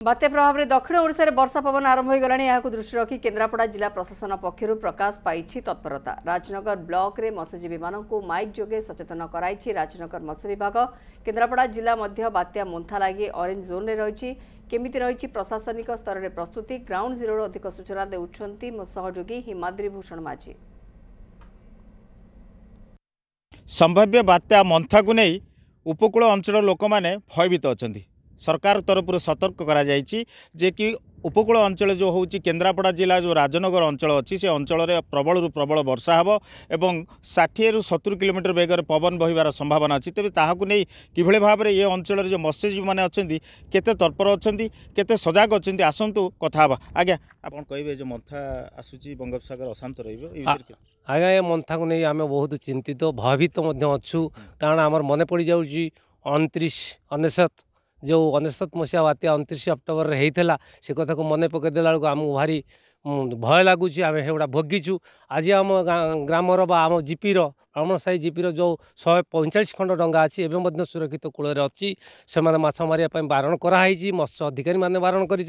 बात्या प्रभाव में दक्षिण ओडिशा रे वर्षा पवन आरंभ हो गलानी। यहां दृष्टि रखी केन्द्रापड़ा जिला प्रशासन पक्षर प्रकाश पाई तत्परता। राजनगर ब्लॉक रे मत्स्यजीवी मानू माइक जोगे सचेतन कराई राजनगर मत्स्य विभाग। केन्द्रापड़ा जिला मध्य बात्या मोन्था लगी ऑरेंज जोन रे रही। केमिति रही प्रशासनिक स्तर में प्रस्तुति ग्राउंड जीरो अधिक सूचना देउछंती मो सहयोगी हिमाद्री भूषण माझी। संभाव्य बात्या मंथा को नहीं उपकूल अंचल लोक मैंने भयभीत अच्छा। सरकार तरफ सतर्क करा जायछि जे कि उपकूल अंचल जो हूँ केन्द्रापड़ा जिला जो राजनगर अंचल अच्छी से अंचल में प्रबल प्रबल वर्षा हे और 60 ରୁ 70 किलोमीटर बेगर पवन बहिबार संभावना अच्छी। तेज ताकू नहीं किभଳି भाव में ये अंचल जो मत्स्यजीवी मैंने अच्छा केते तत्पर अच्छा केते सजग अच्छा आसतु कथा आज्ञा आप कहे जो मंथा आसूची बंगोपसागर अशांत आज्ञा ये मंथा को नहीं आम बहुत चिंतित भयभीत अच्छु। कारण आमर मन पड़ जा 29 जो 19 मसीहा बात्या 29 अक्टोबर में होता से कथा को मन पकईदेला बेलू आमको भारी भय लगुच। आम से भोगिचु। आज आम ग्रामर आम जीपीर ब्राह्मण साई जीपीर जो 145 खंड डंगा अच्छी एवं सुरक्षित कूल अच्छी से माछ मारे बारण कराई। मत्स्य अधिकारी मैंने बारण कर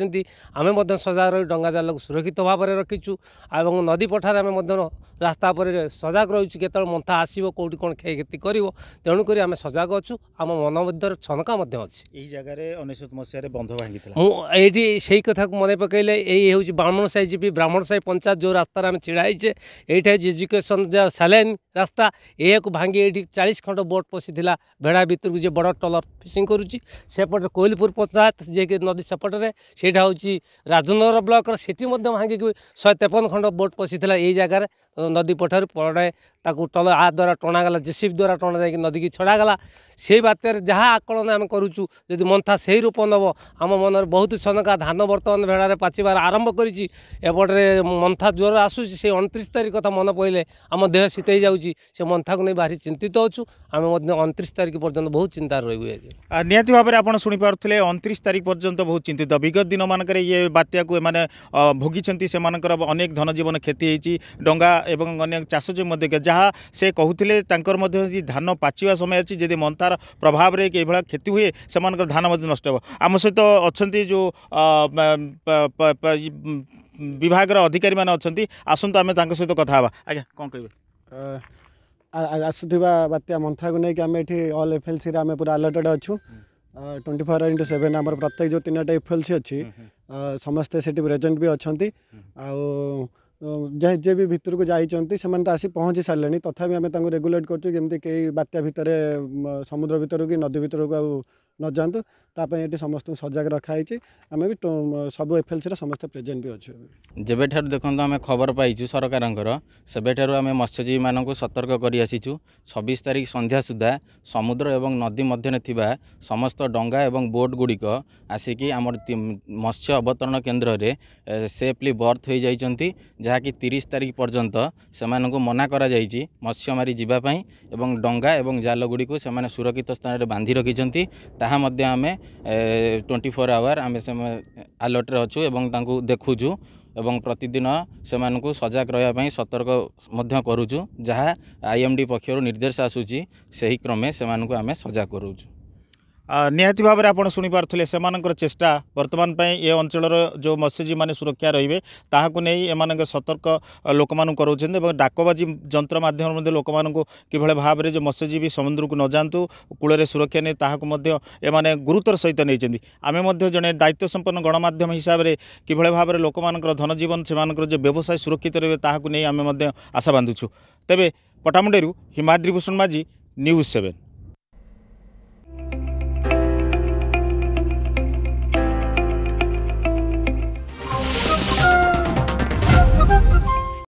सजग रही डंगा जाल को सुरक्षित भाव में रखीचु। और नदी पठार आम रास्ता पर सजग रही के मंथा आसो कौटी कौन क्षयक्षति कर तेणुक आम सजग अच्छु। आम मन मध्य छनका अच्छी जगह 19 मसीह बंध भांगी मुझे से कथा को मन पकईले यही हूँ ब्राह्मण साई जीपी ब्राह्मण साई पंचायत जो रास्तार आम ढड़ाईचे ये एजुकेशन सैलाइन रास्ता यह भांगी ये 40 खंड बोट पशिला भेड़ा भितर को बड़ टलर फिशिंग करुच्ची। सेपटे कोइलपुर पंचायत जे कि नदी सेपटे से राजनगर ब्लॉक से भांगिक 153 खंड बोट पशिला यही जगार नदी पठार पड़े ताकू टल आ द्वारा टणागला जेसीबी द्वारा टणा जा नदी की छड़ागला। से बात्यार जहाँ आकलन आम करुचु जदि मंथा से रूप नब आम मन बहुत शनका धान बर्तमान भेड़ार पाचिबार आरंभ करपटे मंथा ज्वर आसूसी से 29 तारीख कथा मन पड़े आम देह शीतई जाऊँगी से मंथा को नहीं भारी चिंतित अच्छु। आम 29 तारीख पर्यंत बहुत चिंतार रही निहती भाव में आपड़ शुणी पारे 29 तारीख पर्यंत बहुत चिंतित। विगत दिन मानक ये बात्या को मैंने भोगी से अनेक धन जीवन क्षति होती डंगा एवं अनेक चाष जमी जहाँ से कहते धान पाचिवा समय अच्छी जदि मंथार प्रभाव में कि क्षति हुए से धान नष्ट हो। आम सहित अच्छा जो विभाग अधिकारी मैंने अच्छा आसतु आम सहित कथा आज्ञा कौन कहे आसुवा बात्या मंथा को लेकिन आम ये ऑल एफएलसी आम पूरा अलर्टेड अच्छु। 24/7 आम प्रत्येक जो 3टा एफएलसी अच्छी समस्ते से प्रेजेंट भी अच्छा। जे भी भितर को जाइए से आसी पहुँची सारे तथापि आम रेगुलेट करमती कई बात्या भितर समुद्र भीतर की नदी भीतर को न जातु ये समस्त सजग रखाई। आम भी सब एफएलसी समस्त प्रेजेंट भी अच्छे। जेबे ठार देखो आम खबर पाइचु सरकार से आम मत्स्यजीवी मानक सतर्क कर आसीचु। 26 तारीख संध्या सुधा समुद्र एवं नदी मध्य थिबा समस्त डंगा एवं बोट गुड़िक आसिकी आम मत्स्य अवतरण केन्द्र में सेफली बर्थ हो जाइछंती जहाँकि 30 तारीख पर्यंत से मना करा जाइछि मत्स्य मारी जीवाई एवं डंगा एवं जाल गुड़ी को से सुरक्षित स्थान में बांधि रखिंट ताहा मध्य आम 24 आवर आम अलर्ट रे अच्छु एवं तांको देखुचु एवं प्रतिदिन से सजग रहा सतर्क करुचु। जहाँ आईएमडी पक्षर निर्देश आसूची सही क्रमे से आम सजग करुचु। निहती भाव में आपड़ शुणी पारे से चेष्टा बर्तमान ये अंचल जो मत्स्यजीवी मैंने सुरक्षा रे ताकू नहीं एम सतर्क लोक कर डाकबाजी जंत्र मध्यम लोक कि भाव में जो मत्स्यजीवी समुद्र को न जातु कूल सुरक्षा नहीं ताकू एमाने गुरुतर सहित नहीं आम जड़े दायित्व संपन्न गणमाध्यम हिसाब से कि भाव में लोक धन जीवन से जो व्यवसाय सुरक्षित रे ताकू नहीं आम आशा बांधुछु। तेबे पटामुंडेरू हिमाद्री भूषण माझी, न्यूज़ 7।